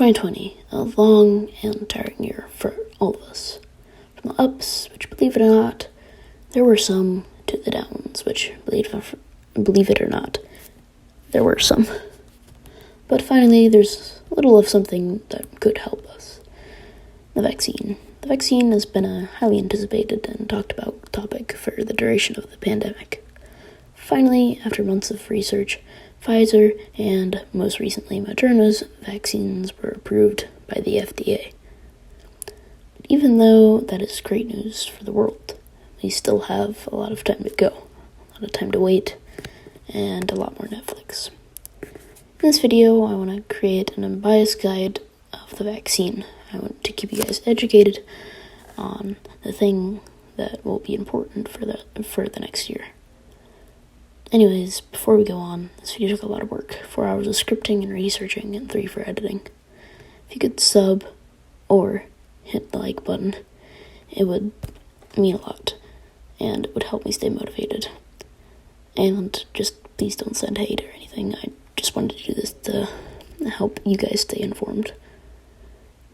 2020, a long and tiring year for all of us. From the ups, which, believe it or not, there were some, to the downs, which, believe it or not, there were some. But finally, there's a little of something that could help us. The vaccine. The vaccine has been a highly anticipated and talked about topic for the duration of the pandemic. Finally, after months of research, Pfizer and, most recently, Moderna's vaccines were approved by the FDA. But even though that is great news for the world, we still have a lot of time to go, a lot of time to wait, and a lot more Netflix. In this video, I want to create an unbiased guide of the vaccine. I want to keep you guys educated on the thing that will be important for the next year. Anyways, before we go on, this video took a lot of work. 4 hours of scripting and researching, and 3 for editing. If you could sub or hit the like button, it would mean a lot, and it would help me stay motivated. And just please don't send hate or anything. I just wanted to do this to help you guys stay informed.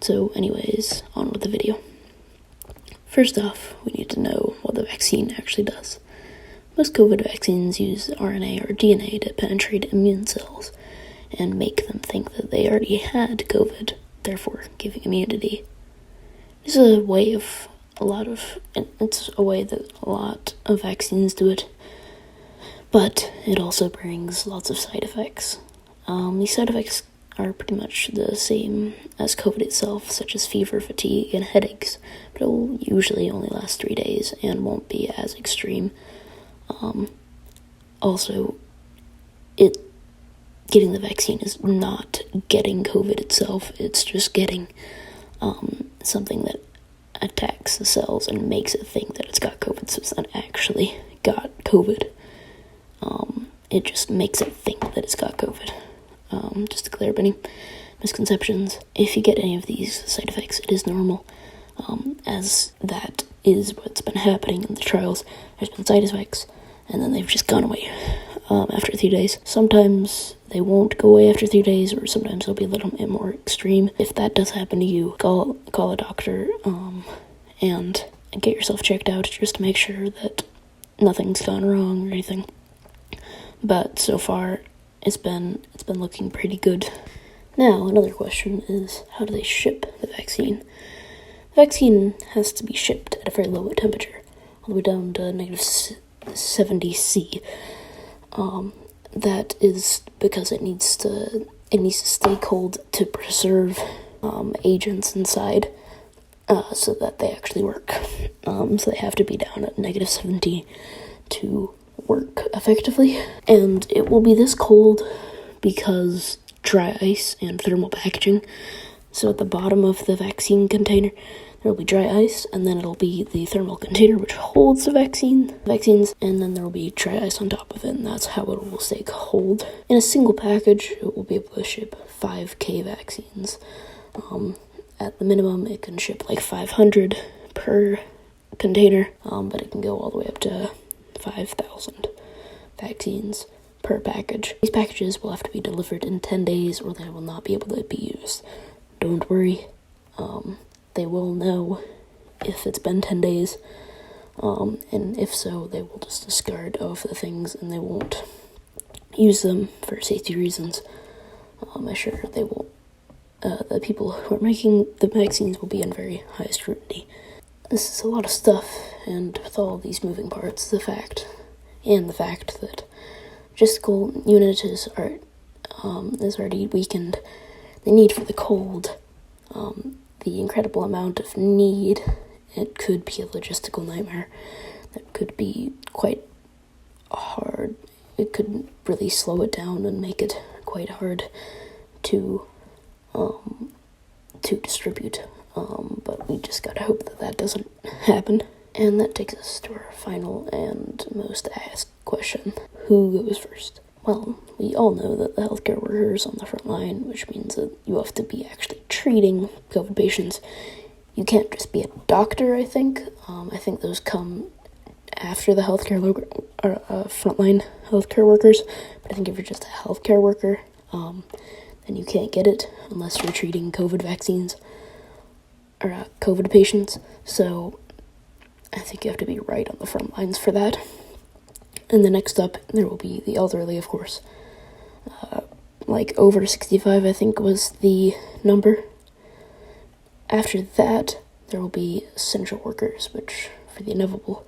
So anyways, on with the video. First off, we need to know what the vaccine actually does. Most COVID vaccines use RNA or DNA to penetrate immune cells and make them think that they already had COVID, therefore giving immunity. It's a way that a lot of vaccines do it, but it also brings lots of side effects. These side effects are pretty much the same as COVID itself, such as fever, fatigue, and headaches, but it will usually only last 3 days and won't be as extreme. Also, getting the vaccine is not getting COVID itself, it's just getting something that attacks the cells and makes it think that it's got COVID, so it's not actually got COVID. It just makes it think that it's got COVID. Just to clear up any misconceptions, if you get any of these side effects, it is normal, as that is what's been happening in the trials. There's been side effects, and then they've just gone away after 3 days. Sometimes they won't go away after 3 days, or sometimes they'll be a little bit more extreme. If that does happen to you, call a doctor and get yourself checked out just to make sure that nothing's gone wrong or anything. But so far, it's been looking pretty good. Now, another question is, how do they ship the vaccine? The vaccine has to be shipped at a very low temperature, all the way down to negative 70 C. That is because it needs to stay cold to preserve agents inside, so that they actually work. So they have to be down at negative 70 to work effectively. And it will be this cold because dry ice and thermal packaging. So at the bottom of the vaccine container, there will be dry ice, and then it'll be the thermal container which holds the vaccines, and then there will be dry ice on top of it, and that's how it will stay cold. In a single package, it will be able to ship 5K vaccines. At the minimum, it can ship like 500 per container, but it can go all the way up to 5,000 vaccines per package. These packages will have to be delivered in 10 days, or they will not be able to be used. Don't worry. They will know if it's been 10 days, and if so, they will just discard of the things, and they won't use them for safety reasons. I'm sure they will. The people who are making the vaccines will be in very high scrutiny. This is a lot of stuff, and with all these moving parts, the fact that logistical unit is already weakened, the need for the cold, the incredible amount of need, it could be a logistical nightmare. That could be quite hard. It could really slow it down and make it quite hard to distribute. But we just gotta hope that doesn't happen. And that takes us to our final and most asked question. Who goes first? Well, we all know that the healthcare workers on the front line, which means that you have to be actually treating COVID patients. You can't just be a doctor, I think. I think those come after the frontline healthcare workers. But I think if you're just a healthcare worker, and you can't get it unless you're treating COVID vaccines or COVID patients. So I think you have to be right on the front lines for that. And the next up, there will be the elderly, of course. Like over 65, I think was the number. After that, there will be essential workers, which, for the inevitable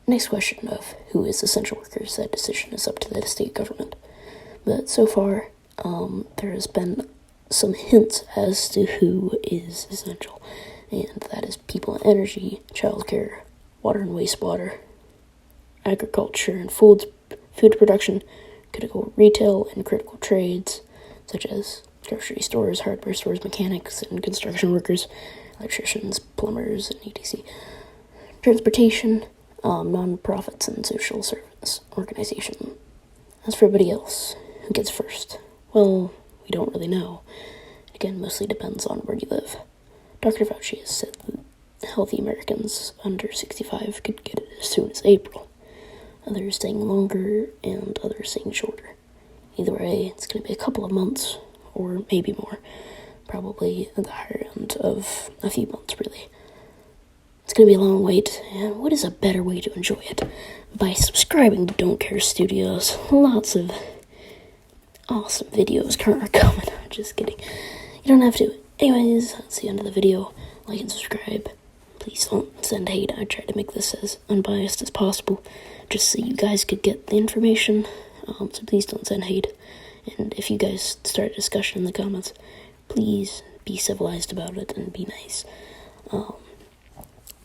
next question of who is essential workers, that decision is up to the state government. But so far, there has been some hints as to who is essential, and that is people in energy, childcare, water and wastewater, agriculture and food production, critical retail and critical trades, such as grocery stores, hardware stores, mechanics and construction workers, electricians, plumbers, and etc. Transportation, non-profits and social service organization. As for everybody else, who gets first? Well, we don't really know. Again, mostly depends on where you live. Dr. Fauci has said that healthy Americans under 65 could get it as soon as April. Others saying longer, and others saying shorter. Either way, it's going to be a couple of months, or maybe more. Probably at the higher end of a few months, really. It's going to be a long wait, and what is a better way to enjoy it? By subscribing to Don't Care Studios. Lots of awesome videos are coming. Just kidding. You don't have to. Anyways, that's the end of the video. Like and subscribe. Please don't send hate. I tried to make this as unbiased as possible, just so you guys could get the information. So please don't send hate. And if you guys start a discussion in the comments, please be civilized about it and be nice.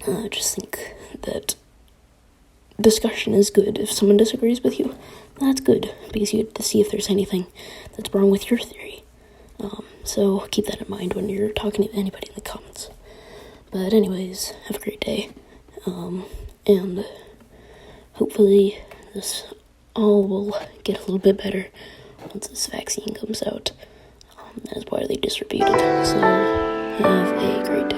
I just think that discussion is good. If someone disagrees with you, that's good, because you get to see if there's anything that's wrong with your theory. So keep that in mind when you're talking to anybody in the comments. But anyways, have a great day. And hopefully this all will get a little bit better once this vaccine comes out. That is widely distributed. So have a great day.